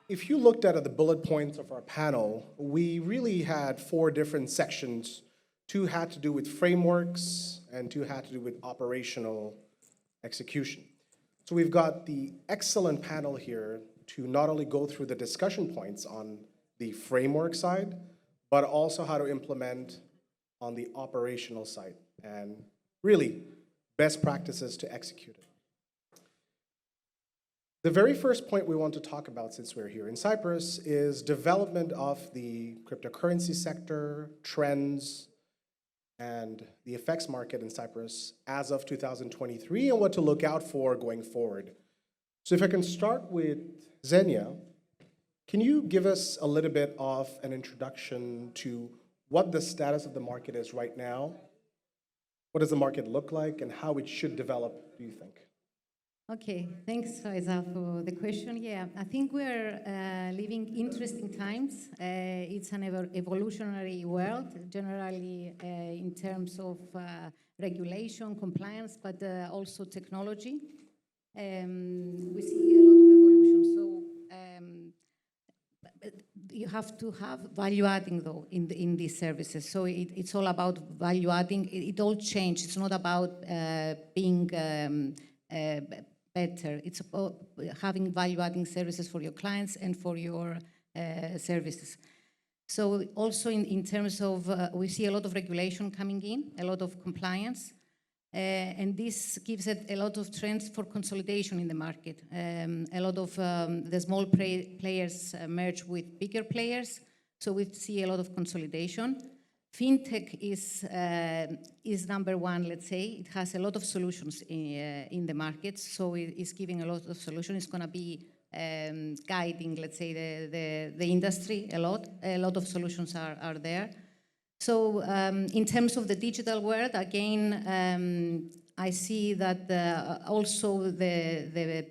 if you looked at the bullet points of our panel, we really had 4 different sections. 2 had to do with frameworks, and 2 had to do with operational execution. So we've got the excellent panel here to not only go through the discussion points on the framework side, but also how to implement on the operational side, and really best practices to execute it. The very first point we want to talk about, since we're here in Cyprus, is development of the cryptocurrency sector, trends, and the FX market in Cyprus as of 2023, and what to look out for going forward. So if I can start with Xenia, can you give us a little bit of an introduction to what the status of the market is right now? What does the market look like, and how it should develop, do you think? Okay, thanks, Faiza, for the question. Yeah, I think we're living interesting times. It's an evolutionary world, generally in terms of regulation, compliance, but also technology. We see a lot of evolution. So you have to have value adding, though, in these services. So it's all about value adding. It all changed. It's not about being better. It's about having value-adding services for your clients and for your services. So also in terms of, we see a lot of regulation coming in, a lot of compliance, and this gives it a lot of trends for consolidation in the market. A lot of the small players merge with bigger players, so we see a lot of consolidation. Fintech is number one, let's say. It has a lot of solutions in the market, so it's giving a lot of solutions. It's going to be guiding, let's say, the industry a lot. A lot of solutions are there. So in terms of the digital world, again, I see that also the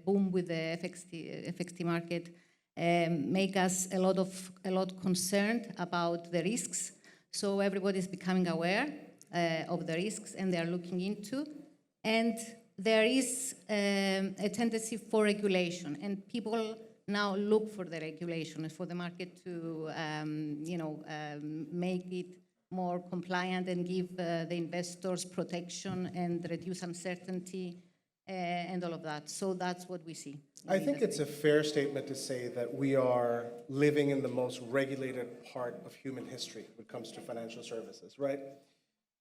boom with the FXT market make us a lot concerned about the risks. So everybody's becoming aware of the risks, and they are looking into. And there is a tendency for regulation, and people now look for the regulation and for the market to, make it more compliant and give the investors protection and reduce uncertainty and all of that. So that's what we see. I think it's a fair statement to say that we are living in the most regulated part of human history when it comes to financial services, right?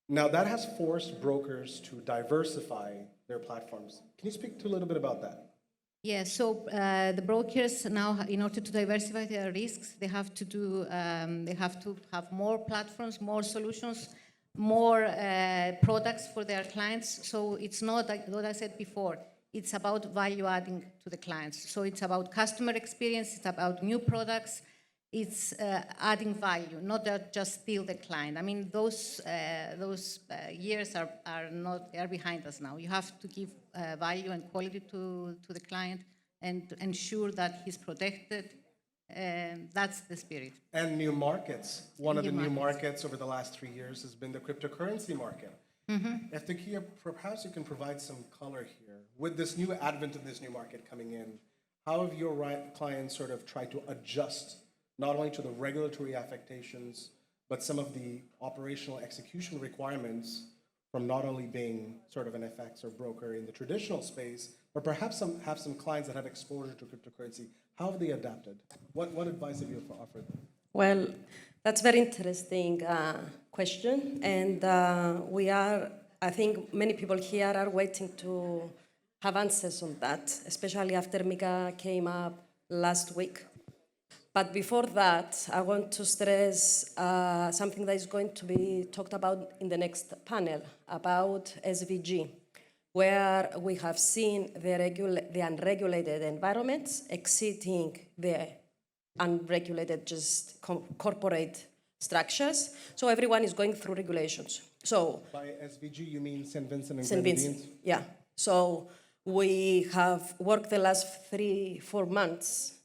Now, that has forced brokers to diversify their platforms. Can you speak to a little bit about that? Yeah, so the brokers now, in order to diversify their risks, they have to have more platforms, more solutions, more products for their clients. So it's not like what I said before. It's about value adding to the clients. So it's about customer experience. It's about new products. It's adding value, not just steal the client. I mean, those years are behind us now. You have to give value and quality to the client and ensure that he's protected. That's the spirit. And new markets. One of the new markets over the last 3 years has been the cryptocurrency market. Mm-hmm. Eftekia, perhaps you can provide some color here. With this new advent of this new market coming in, how have your clients sort of tried to adjust not only to the regulatory affectations, but some of the operational execution requirements from not only being sort of an FX or broker in the traditional space, but perhaps have some clients that have exposure to cryptocurrency? How have they adapted? What advice have you offered them? Well, that's a very interesting question. And I think many people here are waiting to have answers on that, especially after MiCA came up last week. But before that, I want to stress something that is going to be talked about in the next panel about SVG, where we have seen the unregulated environments exceeding the unregulated just corporate structures. So everyone is going through regulations. So by SVG, you mean St. Vincent and St. Vincent, yeah. So we have worked the last 3-4 months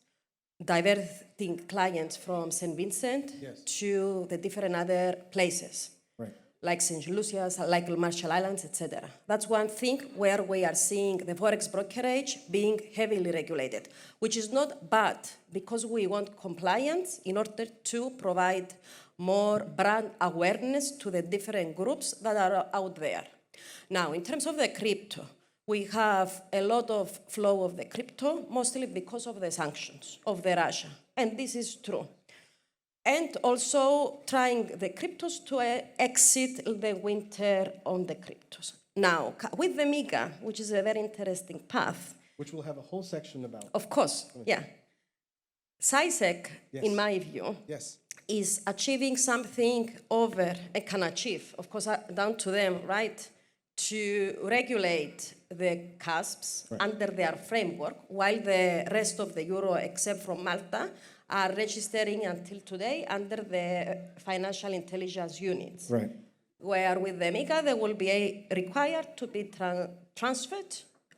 diverting clients from St. Vincent to the different other places. Right. like St. Lucia's, like Marshall Islands, etc. That's one thing where we are seeing the Forex brokerage being heavily regulated, which is not bad because we want compliance in order to provide more brand awareness to the different groups that are out there. Now, in terms of the crypto, we have a lot of flow of the crypto, mostly because of the sanctions of the Russia, and this is true. And also trying the cryptos to exit the winter on the cryptos. Now, with the MiCA, which is a very interesting path. Which we'll have a whole section about. Of course, yeah. CySec, in my view, yes, is achieving something over and can achieve, of course, down to them, right, to regulate the CASPs under their framework, while the rest of the Euro, except from Malta, are registering until today under the financial intelligence units. right. Where with the MiCA, they will be required to be transferred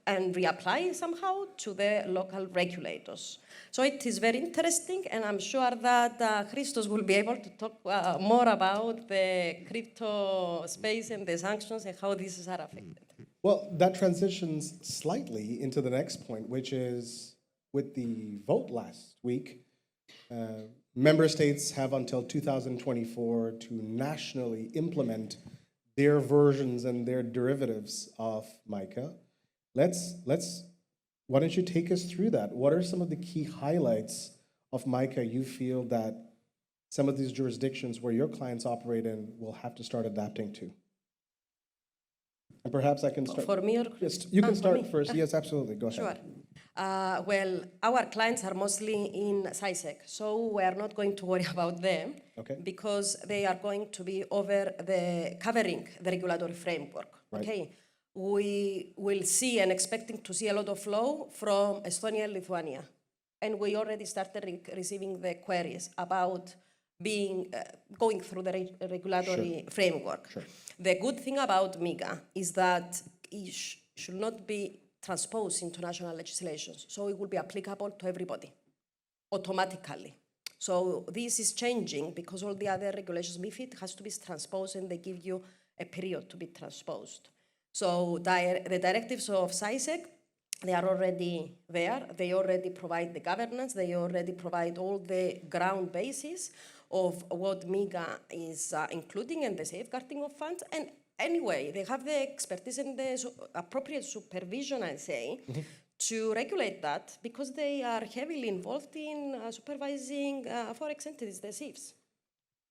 and reapply somehow to the local regulators. So it is very interesting, and I'm sure that Christos will be able to talk more about the crypto space and the sanctions and how these are affected. Well, that transitions slightly into the next point, which is with the vote last week, member states have until 2024 to nationally implement their versions and their derivatives of MiCA. Why don't you take us through that? What are some of the key highlights of MiCA you feel that some of these jurisdictions where your clients operate in will have to start adapting to? And perhaps I can start. For me or Yes, you can start first. Yes, absolutely. Go ahead. Sure. Well, our clients are mostly in CySec, so we are not going to worry about them because they are going to be covering the regulatory framework. Right. Okay. We will see and expecting to see a lot of flow from Estonia and Lithuania. And we already started receiving the queries about going through the regulatory framework. Sure. The good thing about MiCA is that it should not be transposed into national legislations, so it will be applicable to everybody automatically. So this is changing because all the other regulations, MiFID, has to be transposed, and they give you a period to be transposed. So the directives of CySec, they are already there. They already provide the governance. They already provide all the ground basis of what MiCA is including and the safeguarding of funds. And anyway, they have the expertise and the appropriate supervision, I say, to regulate that because they are heavily involved in supervising Forex entities, the SIFs.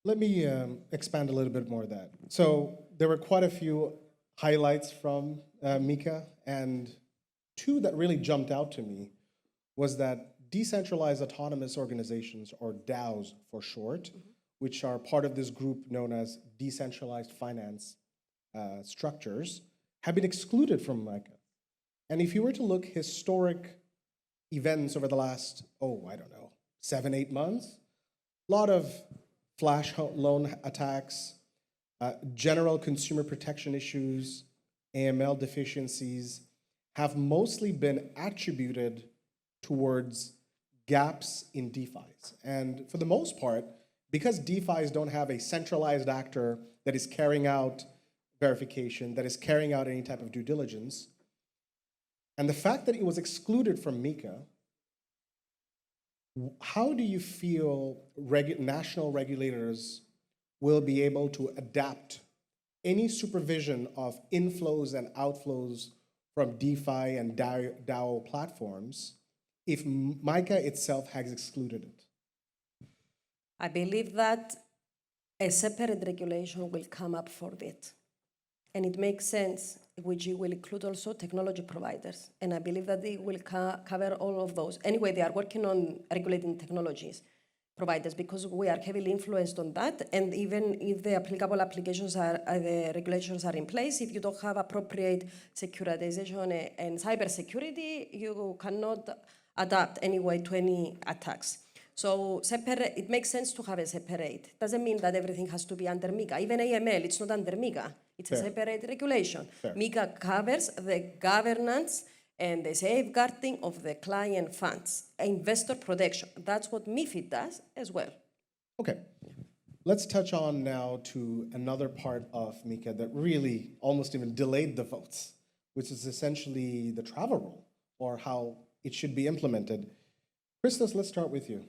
Let me expand a little bit more on that. So there were quite a few highlights from MiCA, and two that really jumped out to me was that decentralized autonomous organizations, or DAOs for short, which are part of this group known as decentralized finance structures, have been excluded from MiCA. And if you were to look historic events over the last, 7, 8 months, a lot of flash loan attacks, general consumer protection issues, AML deficiencies have mostly been attributed towards gaps in DeFis. And for the most part, because DeFis don't have a centralized actor that is carrying out verification, that is carrying out any type of due diligence, and the fact that it was excluded from MiCA, how do you feel national regulators will be able to adapt any supervision of inflows and outflows from DeFi and DAO platforms if MiCA itself has excluded it? I believe that a separate regulation will come up for it. And it makes sense, which will include also technology providers. And I believe that they will cover all of those. Anyway, they are working on regulating technologies providers because we are heavily influenced on that. And even if the applicable applications the regulations are in place, if you don't have appropriate securitization and cybersecurity, you cannot adapt anyway to any attacks. So it makes sense to have a separate. Doesn't mean that everything has to be under MiCA. Even AML, it's not under MiCA. It's a separate regulation. MiCA covers the governance and the safeguarding of the client funds, investor protection. That's what MiFID does as well. Okay. Let's touch on now to another part of MiCA that really almost even delayed the votes, which is essentially the travel rule or how it should be implemented. Christos, let's start with you.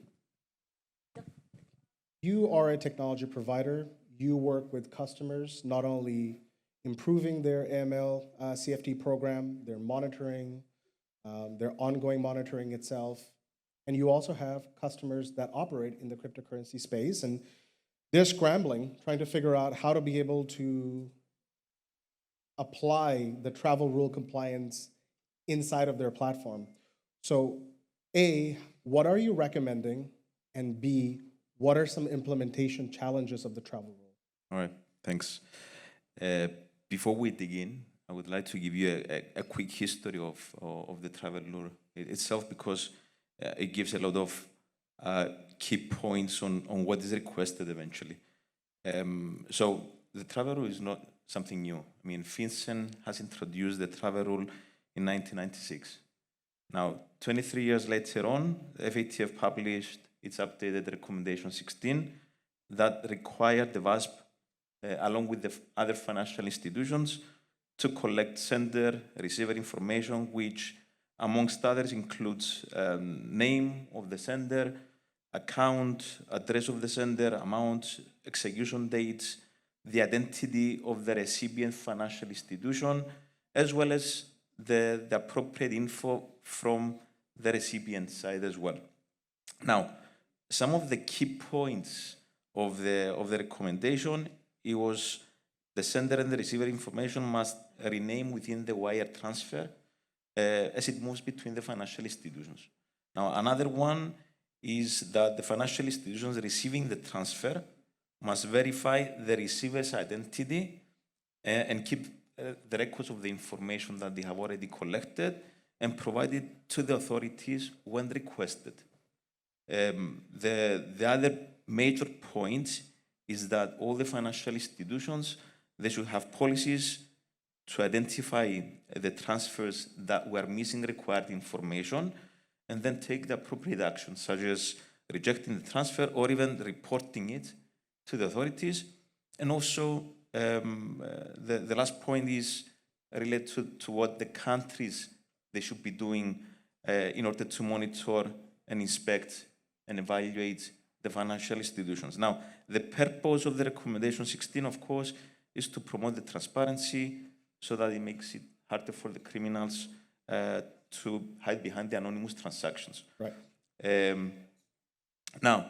You are a technology provider. You work with customers, not only improving their AML CFT program, their monitoring, their ongoing monitoring itself, and you also have customers that operate in the cryptocurrency space, and they're scrambling, trying to figure out how to be able to apply the travel rule compliance inside of their platform. So, A, what are you recommending? And B, what are some implementation challenges of the travel rule? All right, thanks. Before we dig in, I would like to give you a quick history of the travel rule itself, because it gives a lot of key points on what is requested eventually. So the travel rule is not something new. I mean, FinCEN has introduced the travel rule in 1996. Now, 23 years later on, the FATF published its updated recommendation 16 that required the VASP, along with the other financial institutions, to collect sender, receiver information, which, amongst others, includes name of the sender, account, address of the sender, amount, execution dates, the identity of the recipient financial institution, as well as the appropriate info from the recipient side as well. Now, some of the key points of the recommendation, it was the sender and the receiver information must rename within the wire transfer as it moves between the financial institutions. Now, another one is that the financial institutions receiving the transfer must verify the receiver's identity and keep the records of the information that they have already collected and provide it to the authorities when requested. The other major point is that all the financial institutions, they should have policies to identify the transfers that were missing required information and then take the appropriate actions, such as rejecting the transfer or even reporting it to the authorities. And also, the last point is related to what the countries they should be doing in order to monitor and inspect and evaluate the financial institutions. Now, the purpose of the recommendation 16, of course, is to promote the transparency so that it makes it harder for the criminals to hide behind the anonymous transactions. Right. Now,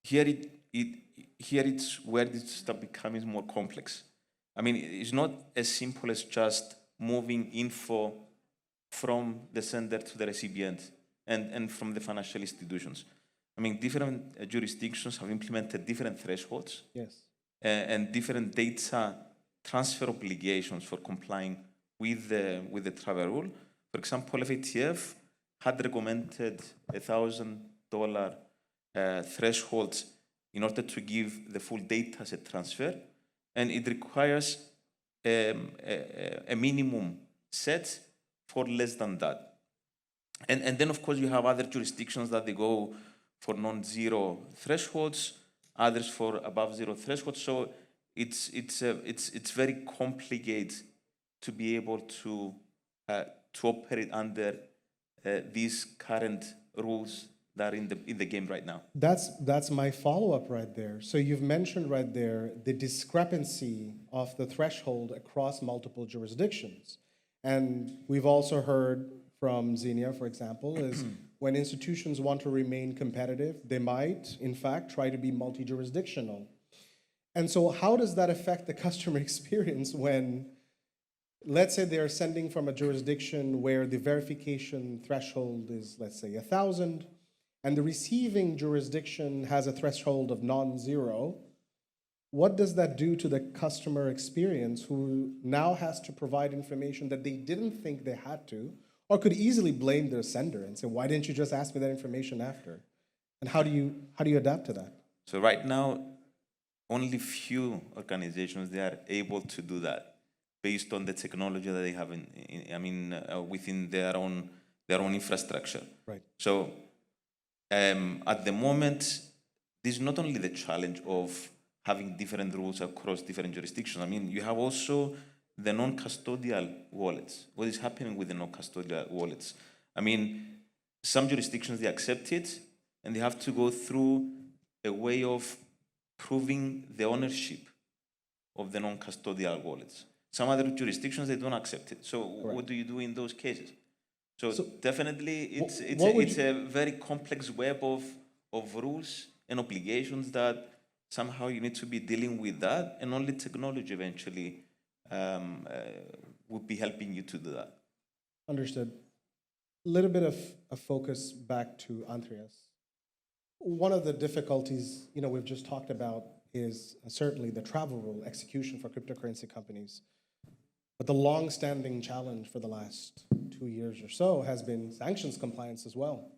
here it's where this stuff becomes more complex. I mean, it's not as simple as just moving info from the sender to the recipient and from the financial institutions. I mean, different jurisdictions have implemented different thresholds. Yes. And different data transfer obligations for complying with the travel rule. For example, FATF had recommended $1,000 threshold in order to give the full data set transfer, and it requires a minimum set for less than that. And then, of course, you have other jurisdictions that they go for non-zero thresholds, others for above zero thresholds. So it's very complicated to be able to operate under these current rules that are in the game right now. That's my follow-up right there. So you've mentioned right there the discrepancy of the threshold across multiple jurisdictions. And we've also heard from Xenia, for example, is when institutions want to remain competitive, they might, in fact, try to be multi-jurisdictional. And so how does that affect the customer experience when, let's say they're sending from a jurisdiction where the verification threshold is, let's say, 1,000, and the receiving jurisdiction has a threshold of non-zero? What does that do to the customer experience who now has to provide information that they didn't think they had to, or could easily blame their sender and say, why didn't you just ask me that information after? And how do you adapt to that? So right now, only few organizations, they are able to do that based on the technology that they have within their own infrastructure. Right. So at the moment, there's not only the challenge of having different rules across different jurisdictions. I mean, you have also the non-custodial wallets. What is happening with the non-custodial wallets? I mean, some jurisdictions, they accept it, and they have to go through a way of proving the ownership of the non-custodial wallets. Some other jurisdictions, they don't accept it. So what do you do in those cases? So definitely, it's a very complex web of rules and obligations that somehow you need to be dealing with that, and only technology eventually would be helping you to do that. Understood. A little bit of a focus back to Andreas. One of the difficulties, we've just talked about is certainly the travel rule execution for cryptocurrency companies. But the long-standing challenge for the last 2 years or so has been sanctions compliance as well.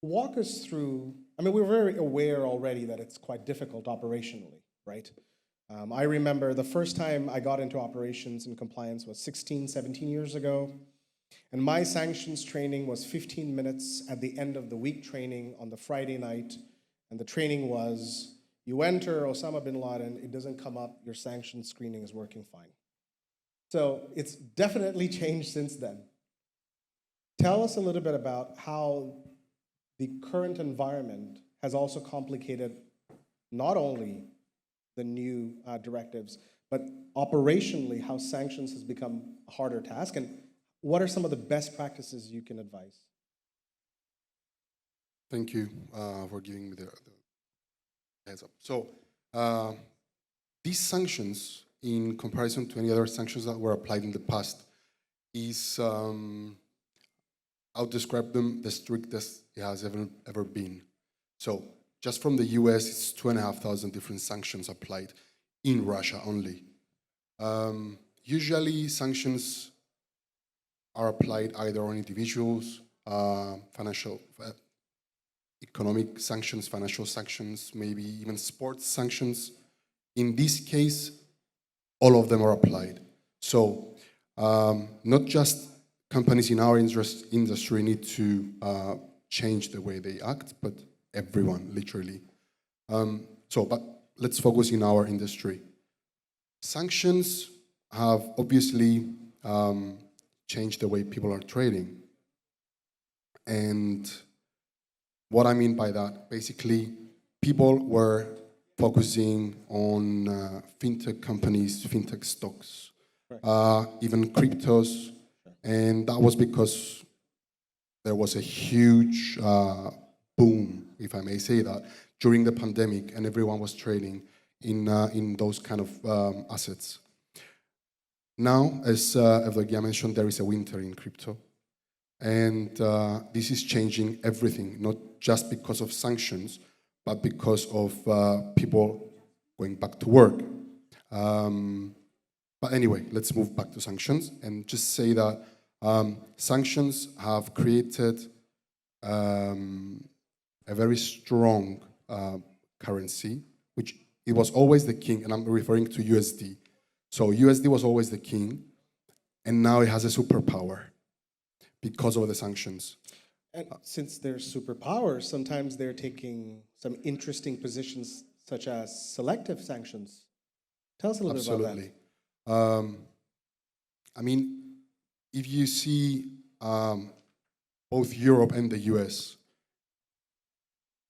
Walk us through, we're very aware already that it's quite difficult operationally, right? I remember the first time I got into operations and compliance was 16, 17 years ago. And my sanctions training was 15 minutes at the end of the week training on the Friday night. And the training was, you enter Osama bin Laden, it doesn't come up, your sanctions screening is working fine. So it's definitely changed since then. Tell us a little bit about how the current environment has also complicated not only the new directives, but operationally how sanctions has become a harder task, and what are some of the best practices you can advise? Thank you for giving me the heads up. So these sanctions, in comparison to any other sanctions that were applied in the past, is, I'll describe them the strictest it has ever been. So just from the US, it's 2,500 different sanctions applied in Russia only. Usually sanctions are applied either on individuals, economic sanctions, financial sanctions, maybe even sports sanctions. In this case, all of them are applied. So not just companies in our industry need to change the way they act, but everyone, literally. But let's focus in our industry. Sanctions have obviously changed the way people are trading. And what I mean by that, basically, people were focusing on fintech companies, fintech stocks, even cryptos, and that was because there was a huge boom, if I may say that, during the pandemic, and everyone was trading in those kind of assets. Now, as Evlogia mentioned, there is a winter in crypto, and this is changing everything, not just because of sanctions, but because of people going back to work. But anyway, let's move back to sanctions and just say that sanctions have created a very strong currency, which it was always the king, and I'm referring to USD. So USD was always the king, and now it has a superpower because of the sanctions. And since they're superpowers, sometimes they're taking some interesting positions, such as selective sanctions. Tell us a little bit about that. Absolutely. If you see both Europe and the US,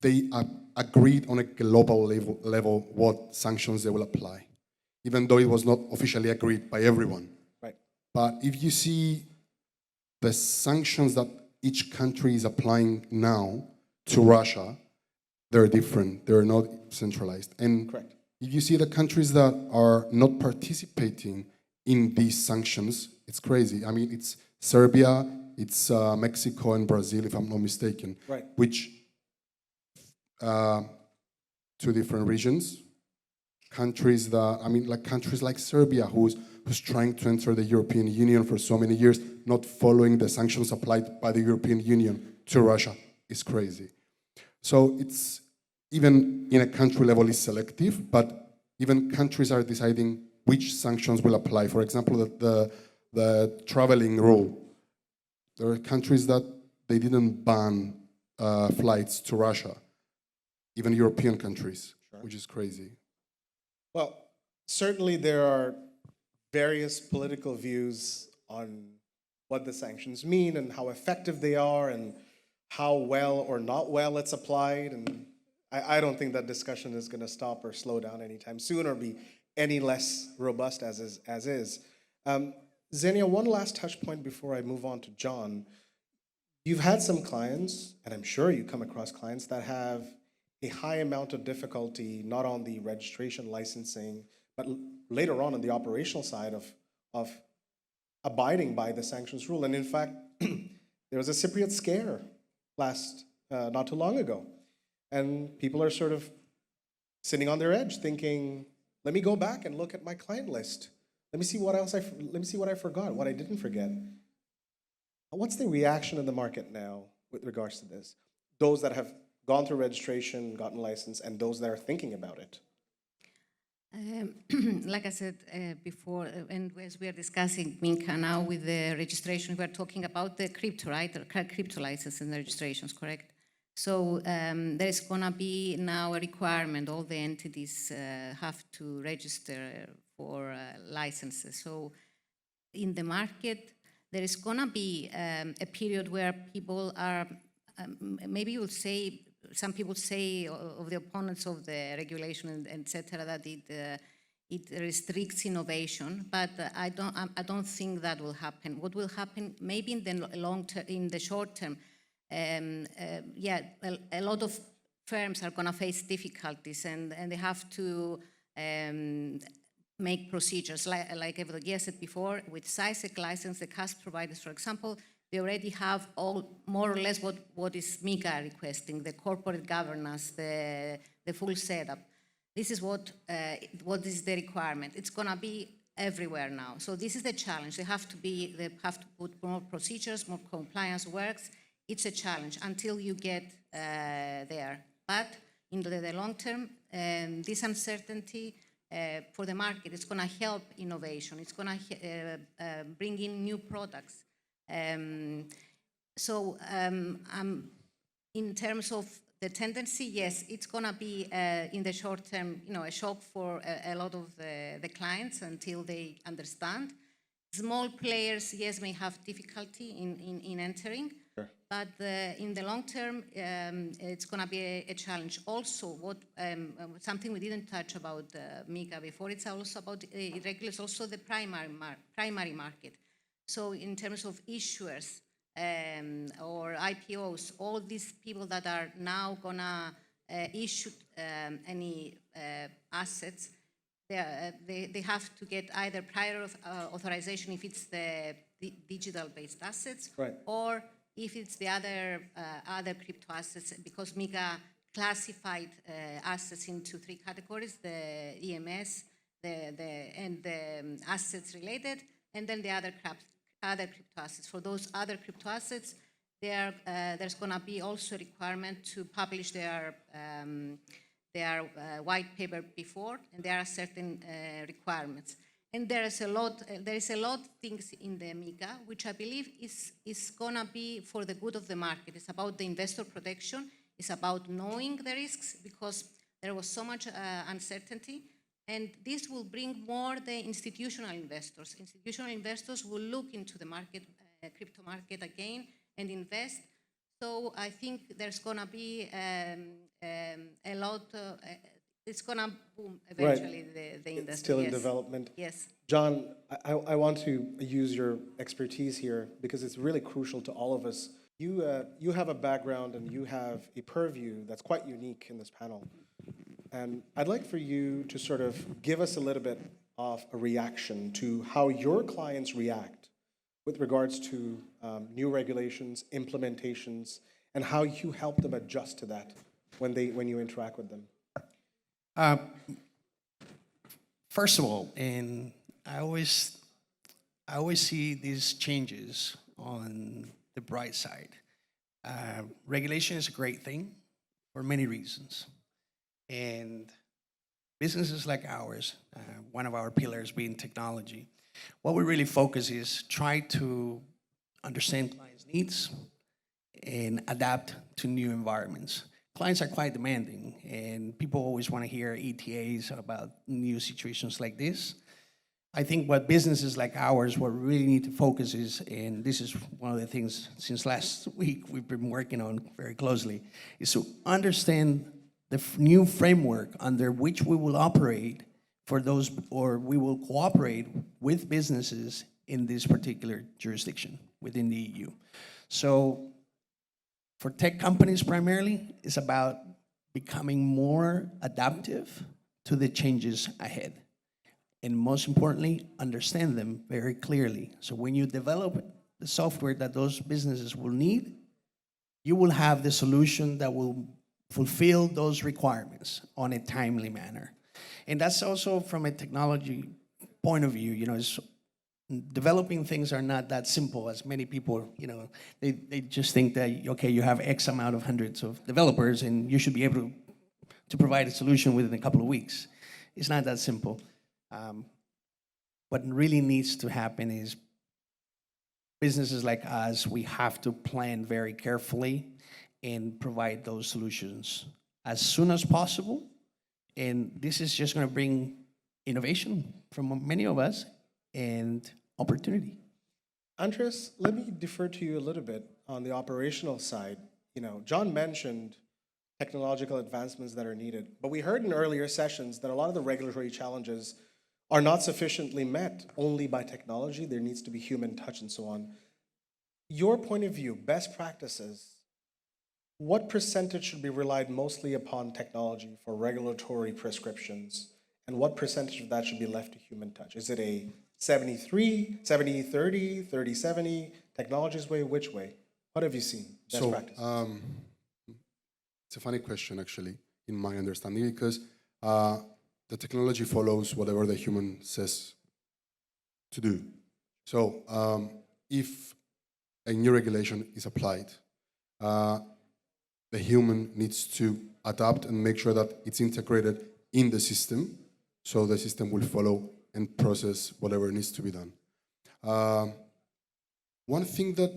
they agreed on a global level what sanctions they will apply, even though it was not officially agreed by everyone. Right. But if you see the sanctions that each country is applying now to Russia, they're different. They're not centralized. And correct. If you see the countries that are not participating in these sanctions, it's crazy. It's Serbia, it's Mexico and Brazil, if I'm not mistaken. Right. Which, two different regions. Countries that, countries like Serbia, who's trying to enter the European Union for so many years, not following the sanctions applied by the European Union to Russia, is crazy. So it's, even in a country level, is selective, but even countries are deciding which sanctions will apply. For example, the traveling rule. There are countries that they didn't ban flights to Russia. even European countries, which is crazy. Well, certainly there are various political views on what the sanctions mean and how effective they are and how well or not well it's applied. And I don't think that discussion is going to stop or slow down anytime soon or be any less robust as is. Xenia, one last touch point before I move on to John. You've had some clients, and I'm sure you come across clients that have a high amount of difficulty, not on the registration licensing, but later on the operational side of abiding by the sanctions rule. And in fact, there was a Cypriot scare not too long ago. And people are sort of sitting on their edge thinking, let me go back and look at my client list. Let me see what I forgot, what I didn't forget. What's the reaction in the market now with regards to this? Those that have gone through registration, gotten license, and those that are thinking about it. Like I said before, and as we are discussing MiCA now with the registration, we are talking about the crypto, right? The crypto license and the registrations, correct? So there is going to be now a requirement. All the entities have to register for licenses. So in the market, there is going to be a period where people are, maybe you'll say, some people say of the opponents of the regulation and et cetera, that it restricts innovation, but I don't think that will happen. What will happen, maybe in the long term, in the short term, a lot of firms are going to face difficulties, and they have to make procedures. Like Evdokia said before, with SISEC license, the cash providers, for example, they already have all more or less what is MiCA requesting, the corporate governance, the full setup. This is what is the requirement. It's going to be everywhere now. So this is the challenge. They have to put more procedures, more compliance works. It's a challenge until you get there. But in the long term, this uncertainty for the market, it's going to help innovation. It's going to bring in new products. So in terms of the tendency, yes, it's going to be in the short term, a shock for a lot of the clients until they understand. Small players, yes, may have difficulty in entering, sure. But in the long term, it's going to be a challenge. Also, something we didn't touch about MiCA before, it's also about, it regulates also the primary market. So in terms of issuers or IPOs, all these people that are now going to issue any assets, they have to get either prior authorization if it's the digital-based assets, right, or if it's the other crypto assets, because MiCA classified assets into 3 categories: the EMS, and the assets related, and then the other crypto assets. For those other crypto assets, there's going to be also a requirement to publish their white paper before, and there are certain requirements. And there is a lot of things in the MiCA, which I believe is going to be for the good of the market. It's about the investor protection. It's about knowing the risks, because there was so much uncertainty. And this will bring more the institutional investors. Institutional investors will look into the market, crypto market again, and invest. So I think there's going to be a lot. It's going to boom eventually, right. The industry. It's still in yes. development. Yes. John, I want to use your expertise here because it's really crucial to all of us. You have a background and you have a purview that's quite unique in this panel. And I'd like for you to sort of give us a little bit of a reaction to how your clients react with regards to new regulations, implementations, and how you help them adjust to that when you interact with them. First of all, and I always see these changes on the bright side. Regulation is a great thing for many reasons. And businesses like ours, one of our pillars being technology, what we really focus is try to understand clients' needs and adapt to new environments. clients are quite demanding, and people always want to hear ETAs about new situations like this. I think what businesses like ours, what we really need to focus is, and this is one of the things since last week we've been working on very closely, is to understand the new framework under which we will operate for those, or we will cooperate with businesses in this particular jurisdiction within the EU. So for tech companies primarily, it's about becoming more adaptive to the changes ahead. And most importantly, understand them very clearly. So when you develop the software that those businesses will need, you will have the solution that will fulfill those requirements on a timely manner. And that's also from a technology point of view, developing things are not that simple as many people, they just think that, okay, you have X amount of hundreds of developers and you should be able to provide a solution within a couple of weeks. It's not that simple. What really needs to happen is businesses like us, we have to plan very carefully and provide those solutions as soon as possible. And this is just going to bring innovation from many of us and opportunity. Andres, let me defer to you a little bit on the operational side. John mentioned technological advancements that are needed, but we heard in earlier sessions that a lot of the regulatory challenges are not sufficiently met only by technology. There needs to be human touch and so on. Your point of view, best practices, what percentage should be relied mostly upon technology for regulatory prescriptions, and what percentage of that should be left to human touch? Is it a 70-30, 30-70, technology's way, which way? What have you seen, best practices? It's a funny question, actually, in my understanding, because the technology follows whatever the human says to do. So if a new regulation is applied, the human needs to adapt and make sure that it's integrated in the system, so the system will follow and process whatever needs to be done. One thing that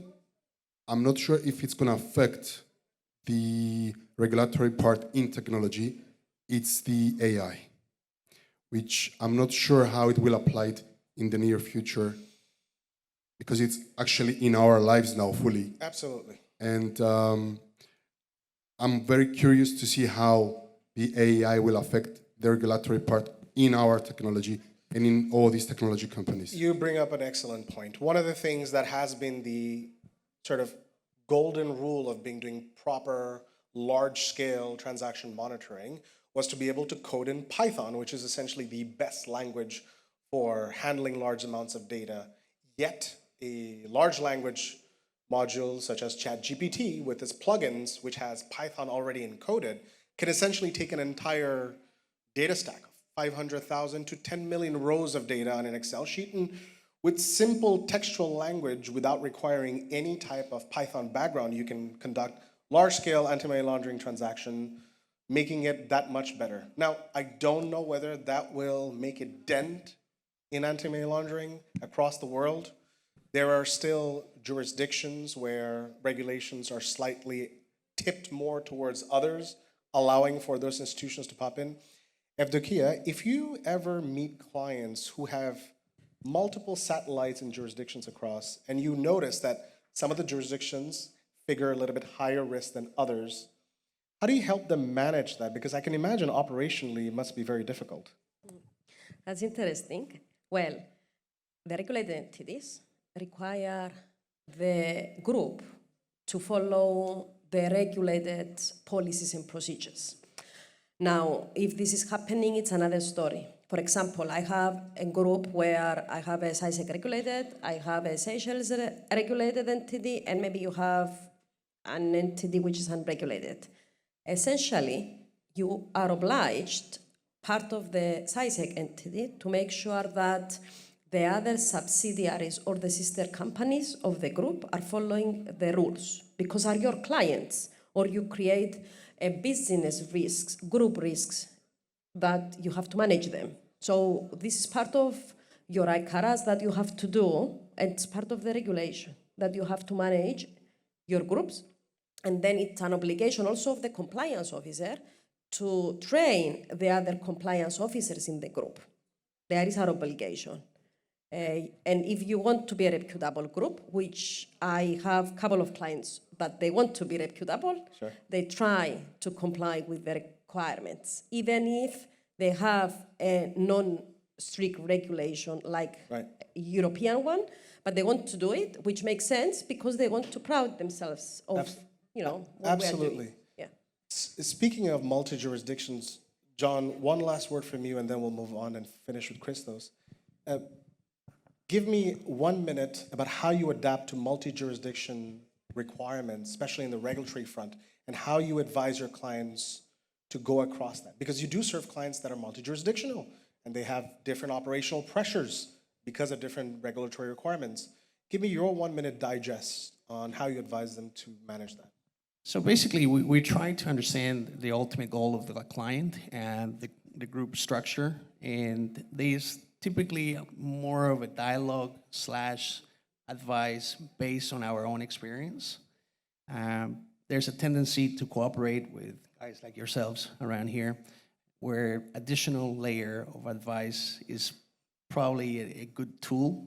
I'm not sure if it's going to affect the regulatory part in technology, it's the AI, which I'm not sure how it will apply in the near future, because it's actually in our lives now fully. Absolutely. And I'm very curious to see how the AI will affect the regulatory part in our technology and in all these technology companies. You bring up an excellent point. One of the things that has been the sort of golden rule of doing proper large-scale transaction monitoring was to be able to code in Python, which is essentially the best language for handling large amounts of data. Yet a large language module such as ChatGPT with its plugins, which has Python already encoded, can essentially take an entire data stack of 500,000 to 10 million rows of data on an Excel sheet, and with simple textual language without requiring any type of Python background, you can conduct large-scale anti-money laundering transaction, making it that much better. Now, I don't know whether that will make a dent in anti-money laundering across the world. There are still jurisdictions where regulations are slightly tipped more towards others, allowing for those institutions to pop in. Evdokia, if you ever meet clients who have multiple satellites in jurisdictions across, and you notice that some of the jurisdictions figure a little bit higher risk than others, how do you help them manage that? Because I can imagine operationally it must be very difficult. That's interesting. Well, the regulated entities require the group to follow the regulated policies and procedures. Now, if this is happening, it's another story. For example, I have a group where I have a CISEC regulated, I have a Seychelles regulated entity, and maybe you have an entity which is unregulated. Essentially, you are obliged, part of the CISEC entity, to make sure that the other subsidiaries or the sister companies of the group are following the rules, because are your clients, or you create a business risks, group risks, that you have to manage them. So this is part of your ICARAs that you have to do, and it's part of the regulation that you have to manage your groups And then it's an obligation also of the compliance officer to train the other compliance officers in the group. There is an obligation. And if you want to be a reputable group, which I have a couple of clients that they want to be reputable, they try to comply with the requirements, even if they have a non-strict regulation like European one, but they want to do it, which makes sense because they want to proud themselves of, you know, what Absolutely. we are doing. Yeah. Speaking of multi-jurisdictions, John, one last word from you, and then we'll move on and finish with Christos. Give me 1 minute about how you adapt to multi-jurisdiction requirements, especially in the regulatory front, and how you advise your clients to go across that. Because you do serve clients that are multi-jurisdictional, and they have different operational pressures because of different regulatory requirements. Give me your 1 minute digest on how you advise them to manage that. So basically, we try to understand the ultimate goal of the client and the group structure, and there's typically more of a dialogue / advice based on our own experience. There's a tendency to cooperate with guys like yourselves around here, where additional layer of advice is probably a good tool.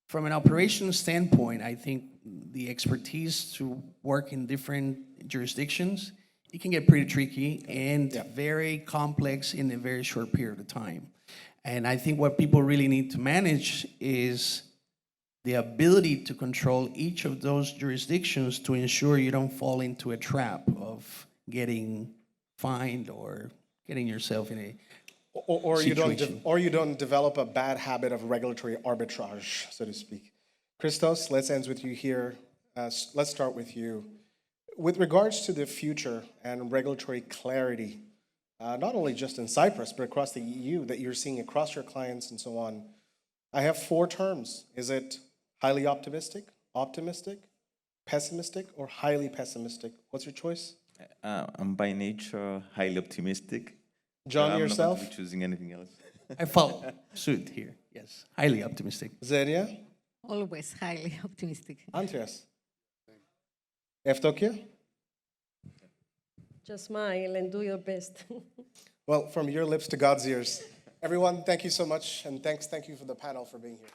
From an operational standpoint, I think the expertise to work in different jurisdictions, it can get pretty tricky and very complex in a very short period of time. And I think what people really need to manage is the ability to control each of those jurisdictions to ensure you don't fall into a trap of getting fined or getting yourself in a Or situation. you don't develop a bad habit of regulatory arbitrage, so to speak. Christos, let's end with you here. Let's start with you. With regards to the future and regulatory clarity, not only just in Cyprus, but across the EU that you're seeing across your clients and so on, I have 4 terms. Is it highly optimistic, pessimistic, or highly pessimistic? What's your choice? I'm by nature highly optimistic. John, I'm yourself? not going to be choosing anything else. I follow suit here, yes. Highly optimistic. Zeria? Always highly optimistic. Andreas? Evdokia? Just smile and do your best. Well, from your lips to God's ears. Everyone, thank you so much, and thank you for the panel for being here.